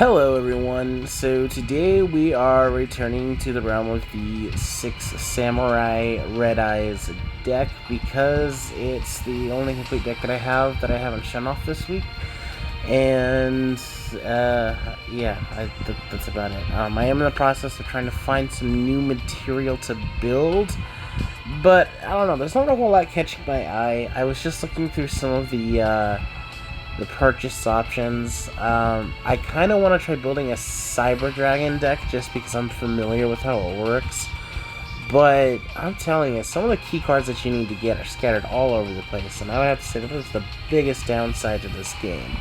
Hello everyone, so today we are returning to the realm of the 6 Samurai Red Eyes deck because it's the only complete deck that I haven't shown off this week. And that's about it. I am in the process of trying to find some new material to build, but I don't know, there's not a whole lot catching my eye. I was just looking through some of the purchase options. I kind of want to try building a Cyber Dragon deck just because I'm familiar with how it works. But I'm telling you, some of the key cards that you need to get are scattered all over the place, and I would have to say that is the biggest downside to this game.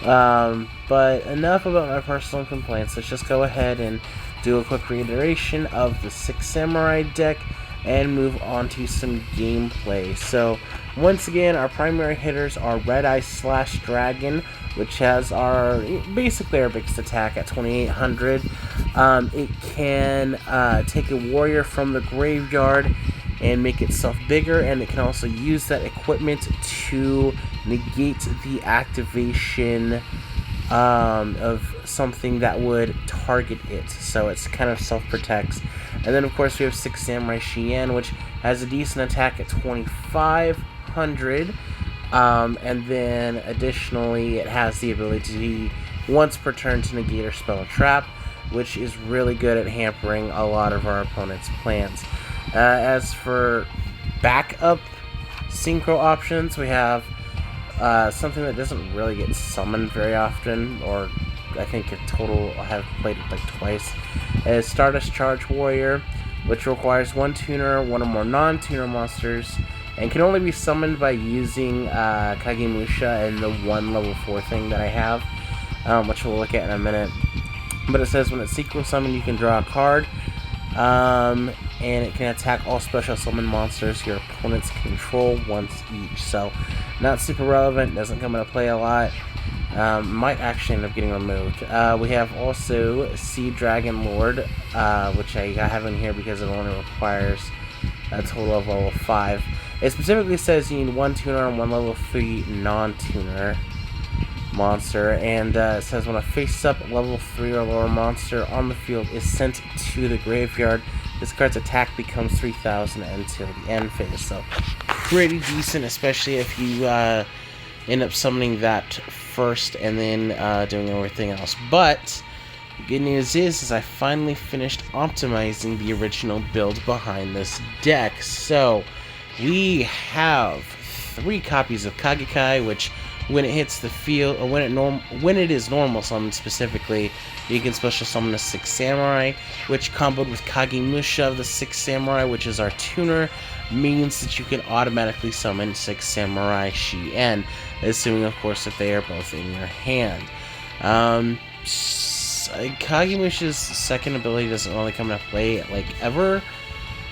But enough about my personal complaints. Let's just go ahead and do a quick reiteration of the 6 Samurai deck and move on to some gameplay. So, once again, our primary hitters are Red Eye / Dragon, which has basically our biggest attack at 2800. It can take a warrior from the graveyard and make itself bigger, and it can also use that equipment to negate the activation of something that would target it, so it's kind of self-protects. And then of course we have 6 Samurai Shien, which has a decent attack at 2500, and then additionally it has the ability to once per turn to negate or spell a trap, which is really good at hampering a lot of our opponent's plans. As for backup synchro options, we have something that doesn't really get summoned very often, or I think in total I have played it like twice, is Stardust Charge Warrior, which requires one tuner, one or more non-tuner monsters, and can only be summoned by using Kagemusha and the one level 4 thing that I have, which we'll look at in a minute. But it says when it's synchro summoned, you can draw a card, and it can attack all special summon monsters your opponents control once each. So, not super relevant, doesn't come into play a lot. Might actually end up getting removed. We have also Sea Dragon Lord, which I have in here because it only requires a total of level 5. It specifically says you need one tuner and one level 3 non-tuner monster, and it says when a face-up level 3 or lower monster on the field is sent to the graveyard, this card's attack becomes 3000 until the end phase. So pretty decent, especially if you end up summoning that first and then doing everything else. But the good news is I finally finished optimizing the original build behind this deck. So we have 3 copies of Kagekai, which when it hits the field, or when it is normal summoned specifically, you can special summon a 6 Samurai, which comboed with Kagemusha of the 6 Samurai, which is our tuner, means that you can automatically summon 6 Samurai Shien, assuming of course that they are both in your hand. Kagemusha's second ability doesn't really come into play like ever,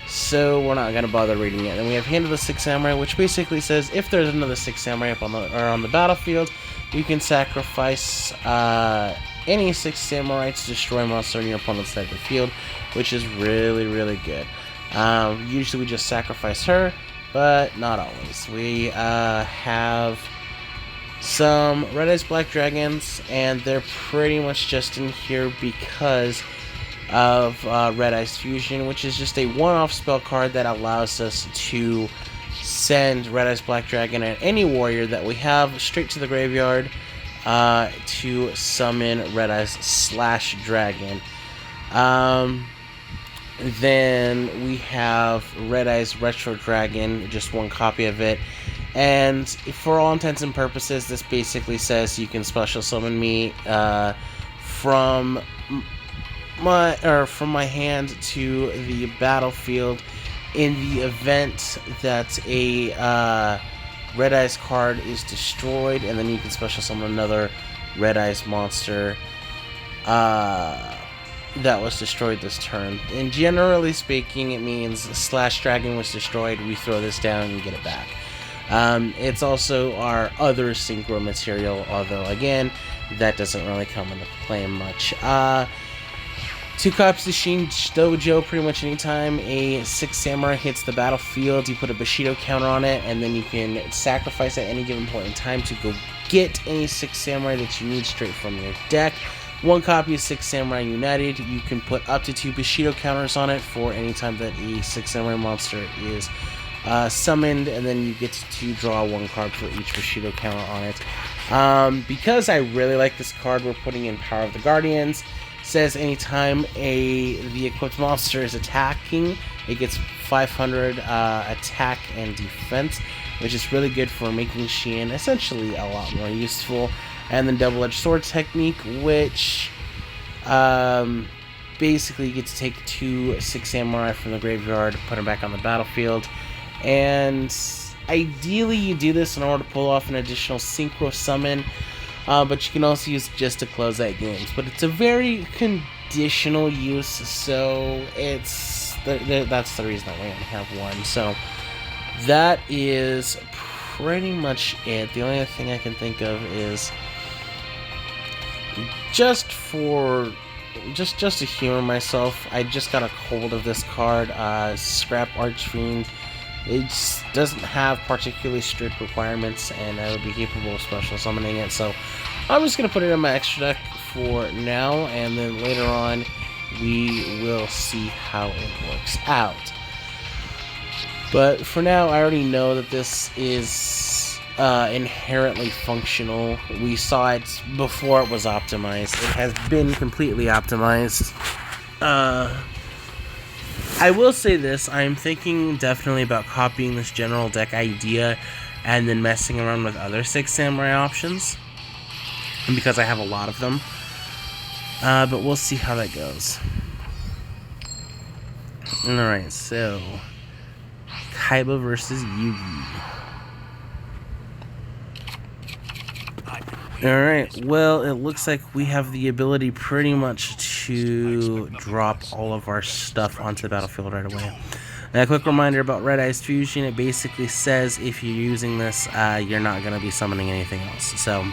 so we're not going to bother reading it. And we have Hand of the 6 Samurai, which basically says if there's another 6 Samurai up on the battlefield, you can sacrifice any 6 Samurai to destroy a monster on your opponent's side of the field, which is really, really good. Usually we just sacrifice her, but not always. We have some Red Eyes Black Dragons, and they're pretty much just in here because of Red Eyes Fusion, which is just a one-off spell card that allows us to send Red Eyes Black Dragon and any warrior that we have straight to the graveyard to summon Red Eyes / Dragon. Then we have Red Eyes Retro Dragon, just one copy of it. And for all intents and purposes, this basically says you can special summon me from my hand to the battlefield in the event that a Red Eyes card is destroyed, and then you can special summon another Red Eyes monster that was destroyed this turn. And generally speaking, it means / Dragon was destroyed, we throw this down and get it back. It's also our other synchro material, although again, that doesn't really come into play much. 2 copies of Shin Dojo. Pretty much anytime a 6 Samurai hits the battlefield, you put a Bushido counter on it, and then you can sacrifice at any given point in time to go get any 6 Samurai that you need straight from your deck. One copy of Six Samurai United. You can put up to 2 Bushido counters on it for any time that a Six Samurai monster is summoned, and then you get to draw 1 card for each Bushido counter on it. Because I really like this card, we're putting in Power of the Guardians. It says anytime the equipped monster is attacking, it gets 500 attack and defense, which is really good for making Shien essentially a lot more useful. And then Double-Edged Sword Technique, which basically you get to take 2 Six Samurai from the graveyard, put them back on the battlefield, and ideally you do this in order to pull off an additional Synchro Summon, but you can also use it just to close out games. But it's a very conditional use, so that's the reason that we only have 1. So that is pretty much it. The only other thing I can think of is just to humor myself, I just got a hold of this card, Scrap Archfiend. It just doesn't have particularly strict requirements, and I would be capable of special summoning it, so I'm just going to put it in my extra deck for now, and then later on we will see how it works out. But for now, I already know that this is inherently functional. We saw it before it was optimized. It has been completely optimized. I will say this, I'm thinking definitely about copying this general deck idea and then messing around with other Six Samurai options, because I have a lot of them. But we'll see how that goes. Alright, so Kaiba versus Yugi. Alright, well, it looks like we have the ability pretty much to drop all of our stuff onto the battlefield right away. Now, a quick reminder about Red Eyes Fusion. It basically says if you're using this, you're not going to be summoning anything else. So,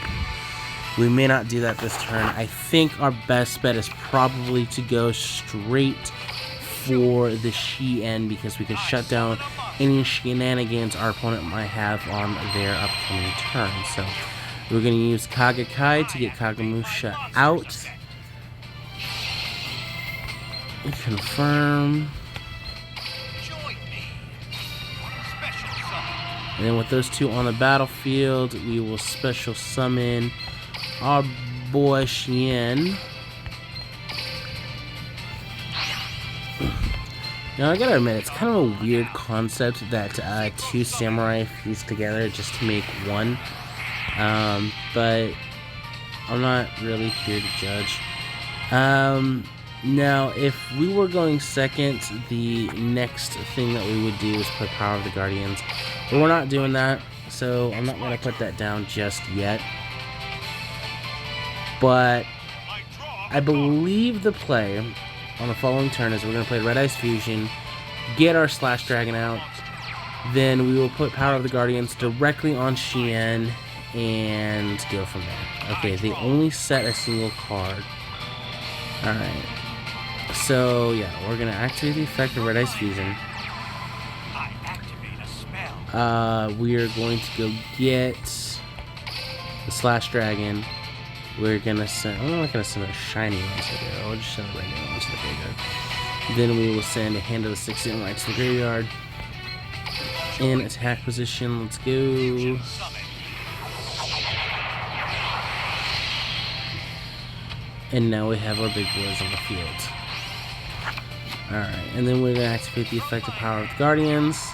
we may not do that this turn. I think our best bet is probably to go straight for the Shien, because we can shut down any shenanigans our opponent might have on their upcoming turn. So, we're going to use Kagakai to get Kagamusha out. Confirm. And then with those 2 on the battlefield, we will special summon our boy Shien. Now, I gotta admit, it's kind of a weird concept that 2 samurai fuse together just to make 1. But I'm not really here to judge. Now, if we were going second, the next thing that we would do is put Power of the Guardians. But we're not doing that, so I'm not going to put that down just yet. But I believe the play on the following turn is we're going to play Red Eyes Fusion, get our Slash Dragon out, then we will put Power of the Guardians directly on Shien, and go from there. Okay, they only set a single card. Alright. So, yeah, we're going to activate the effect of Red Eyes Fusion. We are going to go get the Slash Dragon. We're going to send... I'm not going to send a shiny one to the graveyard. I'll just send a regular one to the graveyard. Then we will send a Hand of the Six Samurai to the graveyard. In attack position, let's go. And now we have our big boys on the field. Alright, and then we're going to activate the effect of Power of the Guardians.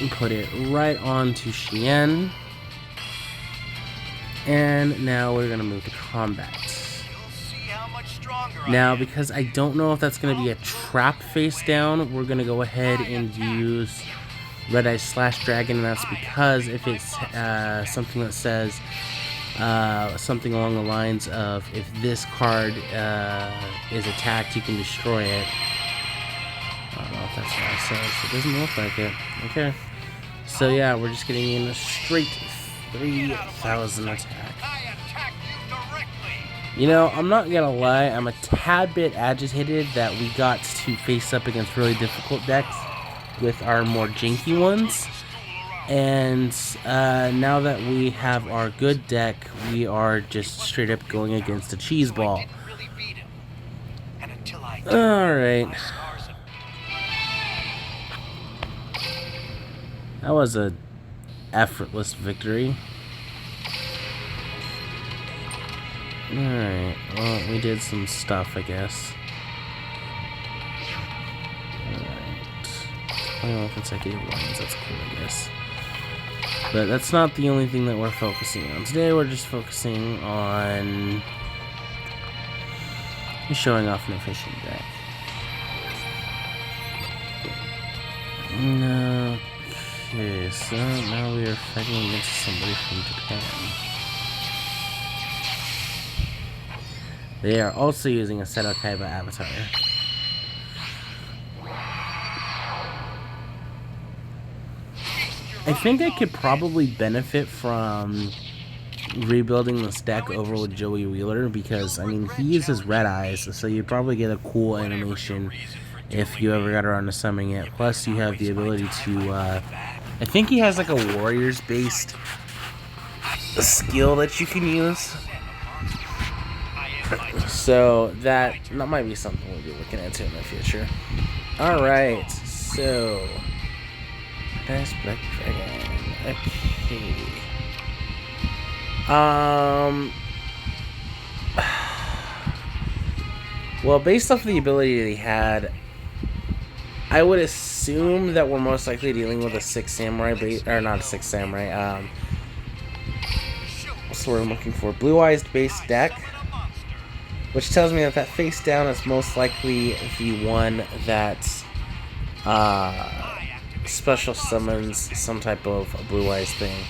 And put it right onto Shien. And now we're going to move to combat. Now, because I don't know if that's going to be a trap face down, we're going to go ahead and use Red Eyes Slash Dragon, and that's because if it's something that says something along the lines of if this card is attacked, you can destroy it. I don't know if that's what it says. It doesn't look like it. Okay. So yeah, we're just getting in a straight 3,000 attack. You know, I'm not gonna lie, I'm a tad bit agitated that we got to face up against really difficult decks with our more janky ones. And now that we have our good deck, we are just straight up going against a cheese ball. Alright. That was a effortless victory. Alright, well, we did some stuff, I guess. Alright. 21 consecutive wins, that's cool, I guess. But that's not the only thing that we're focusing on. Today we're just focusing on showing off an efficient deck. Okay, so now we are fighting against somebody from Japan. They are also using a Seto Kaiba avatar. I think I could probably benefit from rebuilding this deck over with Joey Wheeler because, I mean, he uses red eyes, so you'd probably get a cool animation if you ever got around to summoning it. Plus, you have the ability to, I think he has like a Warriors-based skill that you can use. So that might be something we'll be looking into in the future. Alright, so Best Black Dragon. Okay. Well, based off the ability that he had, I would assume that we're most likely dealing with a 6 Samurai or not a 6 Samurai, what's the word I'm looking for? Blue Eyes based deck. Which tells me that that face down is most likely the one that special summons some type of blue eyes thing.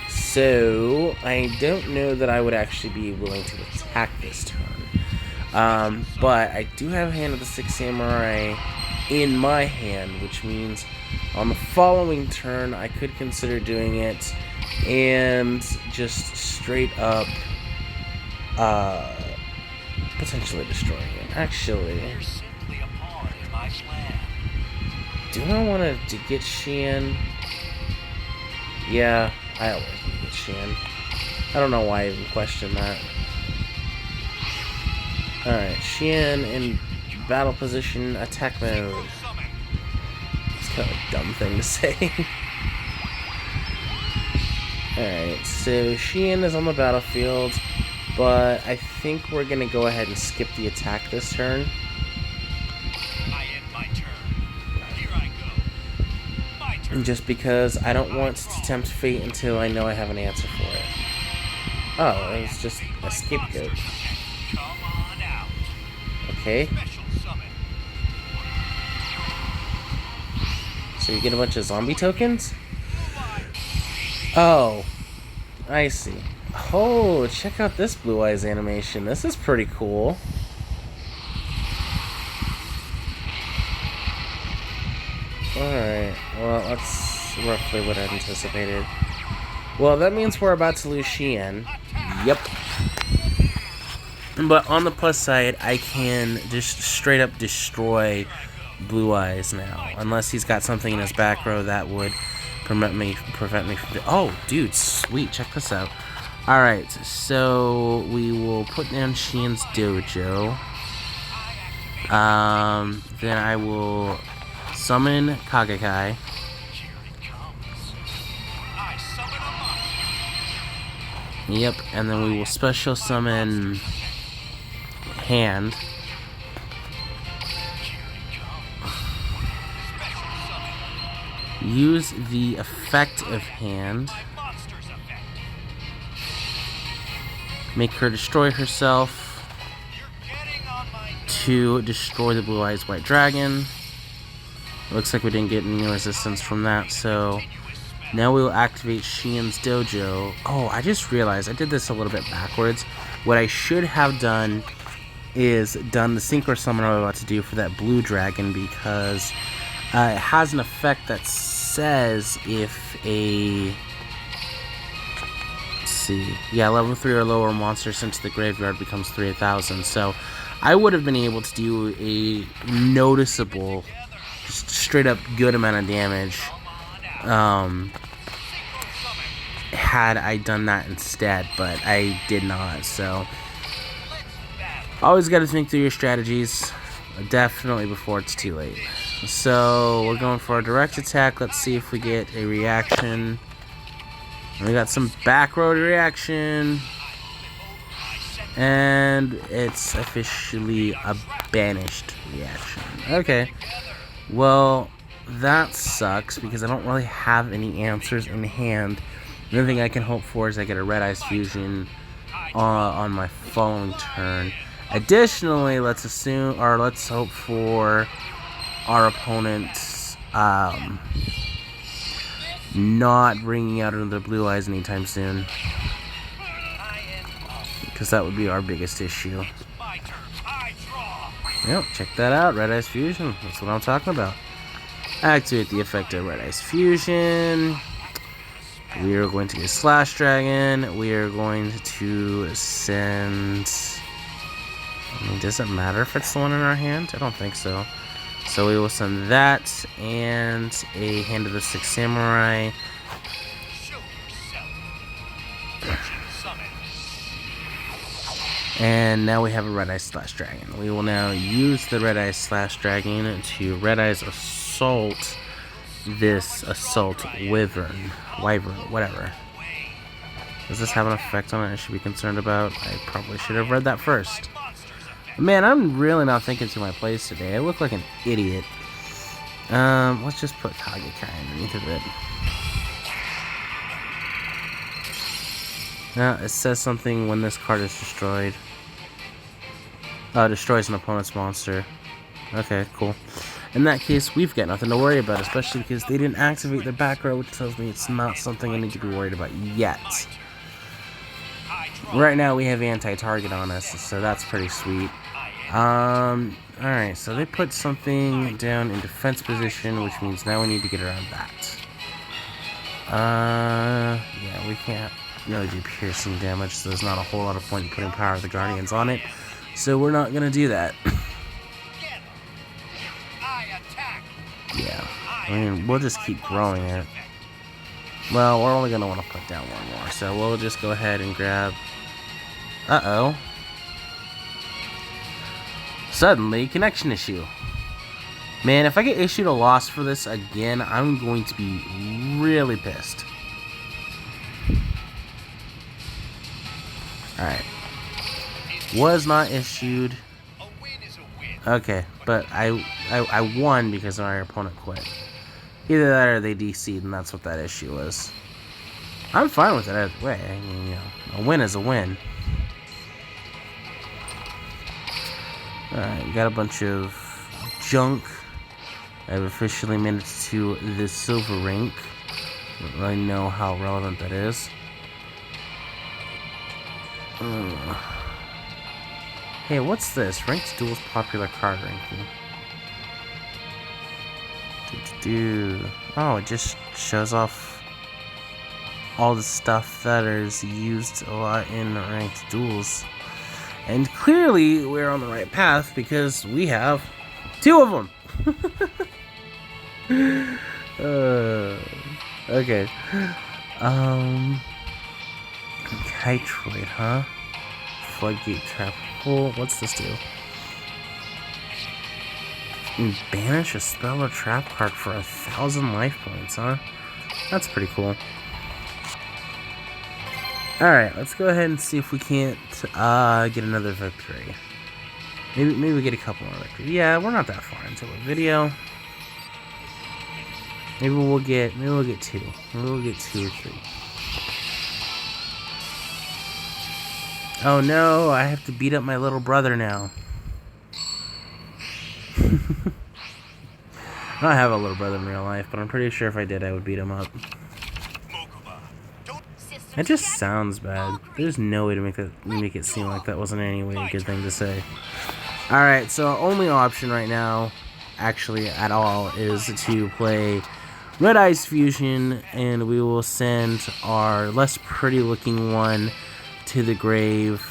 So I don't know that I would actually be willing to attack this turn. But I do have Hand of the 6 Samurai in my hand, which means on the following turn I could consider doing it and just straight up potentially destroying it. Actually, do I want to get Xian? Yeah, I always want to get Xian. I don't know why I even question that. Alright, Xian in battle position, attack mode. It's kind of a dumb thing to say. Alright, so Xian is on the battlefield. But I think we're going to go ahead and skip the attack this turn. I end my turn. Here I go. My turn. Just because I don't want to tempt fate until I know I have an answer for it. Oh, it was just a scapegoat. Okay. So you get a bunch of zombie tokens? Oh, I see. Oh, check out this Blue Eyes animation. This is pretty cool. Alright, well, that's roughly what I anticipated. Well, that means we're about to lose Xian. Yep. But on the plus side, I can just straight up destroy Blue Eyes now. Unless he's got something in his back row that would prevent me from... Oh, dude, sweet. Check this out. Alright, so we will put down Xian's dojo. Then I will summon Kagekai. Yep, and then we will special summon Hand. Use the effect of Hand. Make her destroy herself to destroy the Blue Eyes White Dragon. It looks like we didn't get any resistance from that, so now we will activate Xian's dojo. Oh, I just realized I did this a little bit backwards. What I should have done is done the Synchro Summon I'm about to do for that blue dragon, because it has an effect that says if a... Yeah, level 3 or lower monster sent to the graveyard becomes 3,000. So I would have been able to do a noticeable, just straight up good amount of damage had I done that instead, but I did not, so always got to think through your strategies, definitely before it's too late. So we're going for a direct attack. Let's see if we get a reaction. We got some back road reaction, and it's officially a banished reaction. Okay, well, that sucks because I don't really have any answers in hand. The only thing I can hope for is I get a Red Eyes Fusion on my following turn. Additionally, let's hope for our opponent's not bringing out another Blue Eyes anytime soon, because that would be our biggest issue. Yep, check that out, Red Eyes Fusion. That's what I'm talking about. Activate the effect of Red Eyes Fusion. We are going to get Slash Dragon. We are going to send... I mean, does it matter if it's the one in our hand? I don't think so. So we will send that and a Hand of the Six Samurai. And now we have a Red Eye Slash Dragon. We will now use the Red Eye Slash Dragon to Red Eyes Assault this Assault Wyvern, whatever. Does this have an effect on it I should be concerned about? I probably should have read that first. Man, I'm really not thinking through my plays today. I look like an idiot. Let's just put Kagekai underneath of it. Now, it says something when this card is destroyed. Destroys an opponent's monster. Okay, cool. In that case, we've got nothing to worry about, especially because they didn't activate their back row, which tells me it's not something I need to be worried about yet. Right now, we have anti-target on us, so that's pretty sweet. Alright, so they put something down in defense position, which means now we need to get around that. Yeah, we can't really do piercing damage, so there's not a whole lot of point in putting Power of the Guardians on it. So we're not gonna do that. Yeah, I mean, we'll just keep growing it. Well, we're only gonna want to put down one more, so we'll just go ahead and grab... Uh-oh. Suddenly, connection issue. Man, if I get issued a loss for this again, I'm going to be really pissed. Alright. Was not issued. Okay, but I won because our opponent quit. Either that or they DC'd, and that's what that issue was. I'm fine with it either way. I mean, you know, a win is a win. Alright, we got a bunch of junk. I've officially made it to the silver rank. Don't really know how relevant that is. Hey, what's this? Ranked Duel's popular card ranking. Oh, it just shows off all the stuff that is used a lot in ranked duels. And clearly, we're on the right path because we have 2 of them. Okay. Kytroid, huh? Floodgate Trap Hole. What's this do? Banish a spell or trap card for 1,000 life points, huh? That's pretty cool. Alright, let's go ahead and see if we can't get another victory. Maybe we get a couple more victories. Yeah, we're not that far into the video. Maybe we'll get 2. Maybe we'll get 2 or 3. Oh no, I have to beat up my little brother now. I don't have a little brother in real life, but I'm pretty sure if I did, I would beat him up. It just sounds bad. There's no way to make it seem like that wasn't in any way a good thing to say. Alright, so our only option right now, actually at all, is to play Red Eyes Fusion, and we will send our less pretty looking one to the grave.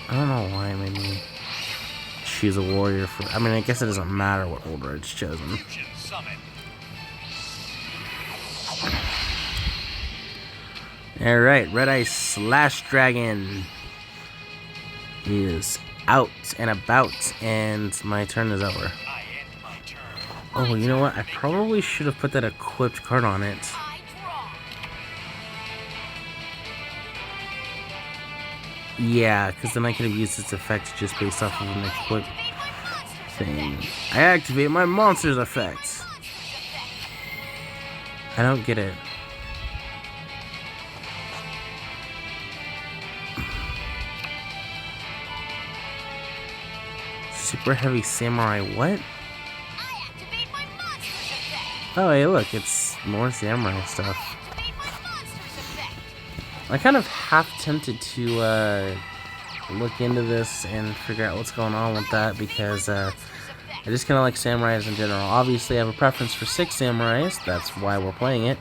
I don't know why I made me choose a warrior for... I mean, I guess it doesn't matter what order it's chosen. Alright, Red Eye Slash Dragon is out and about, and my turn is over. Oh, you know what? I probably should have put that equipped card on it. Yeah, because then I could have used its effect just based off of an equipped thing. I activate my monster's effect. I don't get it. Super Heavy Samurai, what? Oh, hey, look, it's more samurai stuff. I'm kind of half tempted to look into this and figure out what's going on with that, because I just kind of like samurais in general. Obviously, I have a preference for 6 samurais. That's why we're playing it.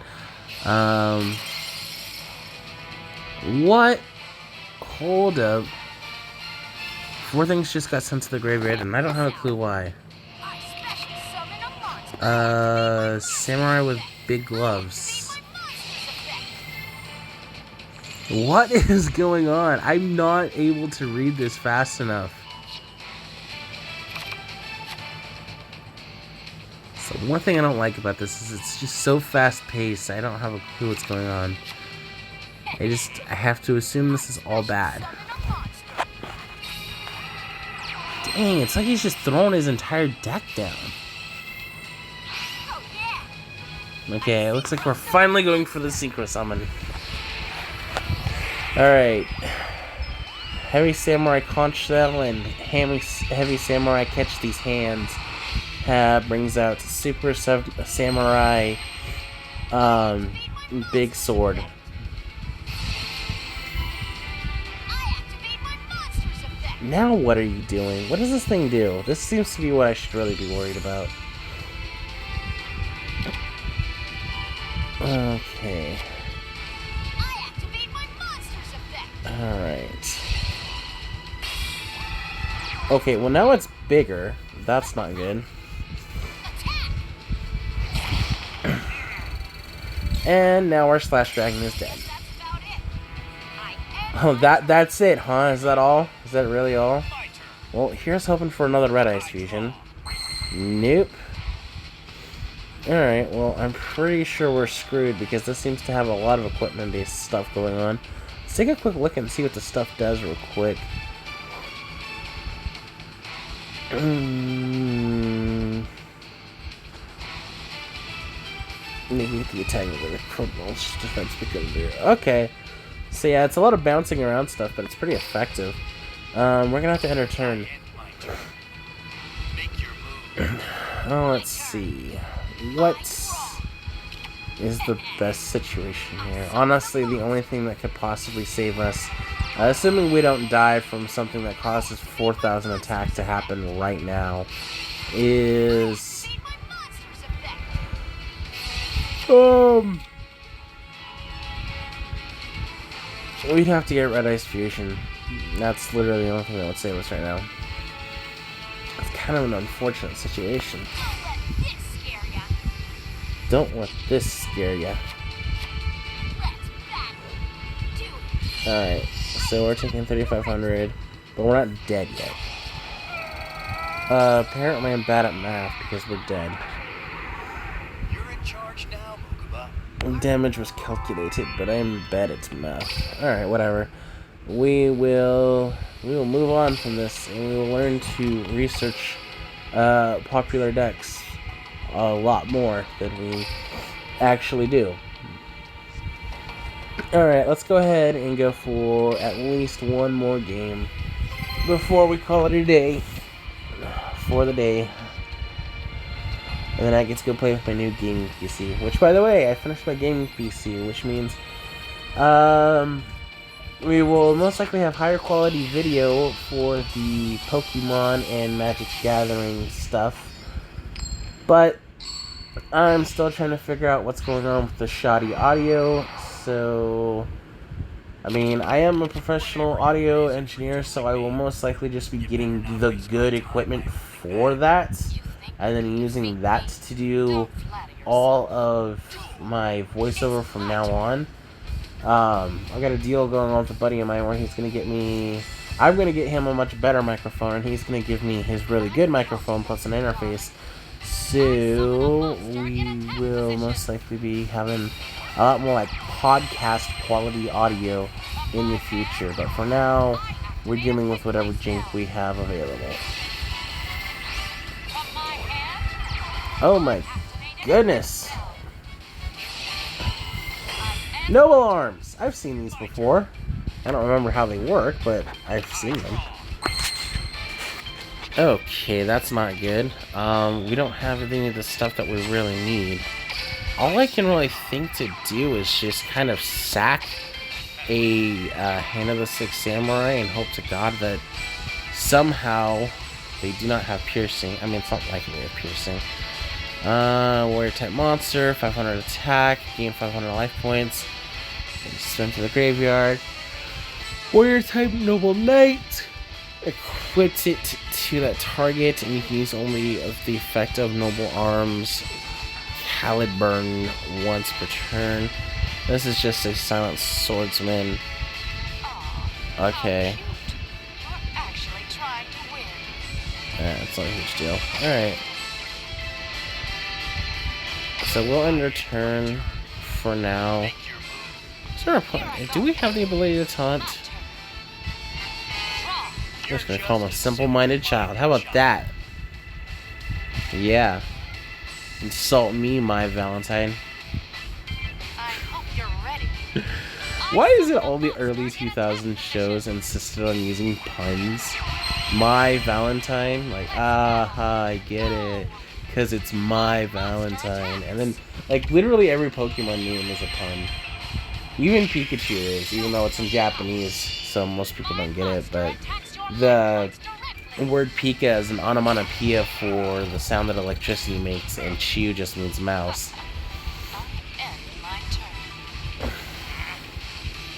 What? Hold up. 4 things just got sent to the graveyard, and I don't have a clue why. Samurai with big gloves. What is going on? I'm not able to read this fast enough. So one thing I don't like about this is it's just so fast paced. I don't have a clue what's going on. I have to assume this is all bad. Dang, it's like he's just throwing his entire deck down. Okay, it looks like we're finally going for the Synchro Summon. Alright. Heavy Samurai Conch Shell and Heavy Samurai Catch These Hands brings out Super Samurai Big Sword. Now what are you doing? What does this thing do? This seems to be what I should really be worried about. Okay. Alright. Okay, well now it's bigger. That's not good. And now our Slash Dragon is dead. Oh, that's it, huh? Is that all? Is that really all? Well, here's hoping for another Red Ice Fusion. Nope. Alright, well, I'm pretty sure we're screwed because this seems to have a lot of equipment-based stuff going on. Let's take a quick look and see what the stuff does real quick. Let me get the attack of the criminals defense because there. Okay. So yeah, it's a lot of bouncing around stuff, but it's pretty effective. We're gonna have to enter turn. Oh, let's see. What is the best situation here? Honestly, the only thing that could possibly save us, assuming we don't die from something that causes 4,000 attack to happen right now, is we'd have to get Red Ice Fusion. That's literally the only thing that would save us right now. It's kind of an unfortunate situation. Don't let this scare ya. Alright, so we're taking 3,500, but we're not dead yet. Apparently I'm bad at math because we're dead. Damage was calculated, but I'm bad at math. Alright, whatever. We will move on from this, and we will learn to research popular decks a lot more than we actually do. Alright, let's go ahead and go for at least one more game before we call it a day for the day. And then I get to go play with my new gaming PC, which, by the way, I finished my gaming PC, which means we will most likely have higher quality video for the Pokemon and Magic Gathering stuff. But I'm still trying to figure out what's going on with the shoddy audio. So, I mean, I am a professional audio engineer, so I will most likely just be getting the good equipment for that, and then using that to do all of my voiceover from now on. I got a deal going on with a buddy of mine where he's gonna get me. I'm gonna get him a much better microphone, and he's gonna give me his really good microphone plus an interface. So we will most likely be having a lot more like podcast quality audio in the future. But for now, we're dealing with whatever jink we have available. Oh my goodness! Noble arms! I've seen these before. I don't remember how they work, but I've seen them. Okay, that's not good. We don't have any of the stuff that we really need. All I can really think to do is just kind of sack a Hand of the Six Samurai and hope to God that somehow they do not have piercing. I mean, it's not likely they have piercing. Warrior type monster, 500 attack, gain 500 life points. Swim to the graveyard. Warrior type noble knight. Equips it to that target, and you can use only of the effect of noble arms Caliburn once per turn. This is just a silent swordsman. Okay. That's not a huge deal. Alright. So we'll end our turn for now. Is there a, do we have the ability to taunt? I'm just gonna call him a simple-minded child. How about that? Yeah. Insult me, my Valentine. I hope you're ready. Why is it all the early 2000s shows insisted on using puns? My Valentine? Like, aha, I get it. Because it's my Valentine. And then, like, literally every Pokemon name is a pun. Even Pikachu is, even though it's in Japanese, so most people don't get it, but the word Pika is an onomatopoeia for the sound that electricity makes, and Chew just means mouse.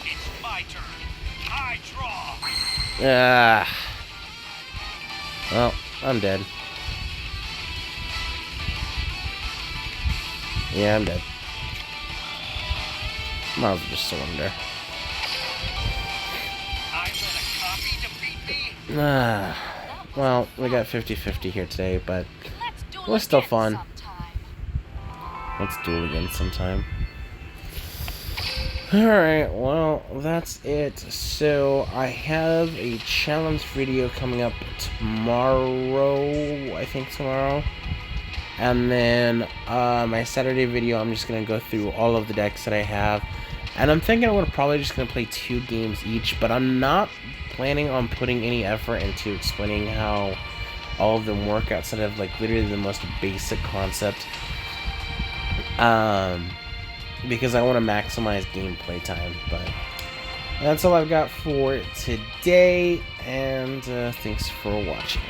It's my turn. I draw. Well, I'm dead. Yeah, I'm dead. Might as well just surrender. I let a copy defeat me. Well, we got 50-50 here today, but it was still fun. Let's duel again sometime. Alright, well, that's it. So, I have a challenge video coming up tomorrow, I think tomorrow. And then, my Saturday video, I'm just going to go through all of the decks that I have. And I'm thinking we're probably just going to play 2 games each, but I'm not planning on putting any effort into explaining how all of them work outside of, like, literally the most basic concept. Because I want to maximize gameplay time, but that's all I've got for today, and thanks for watching.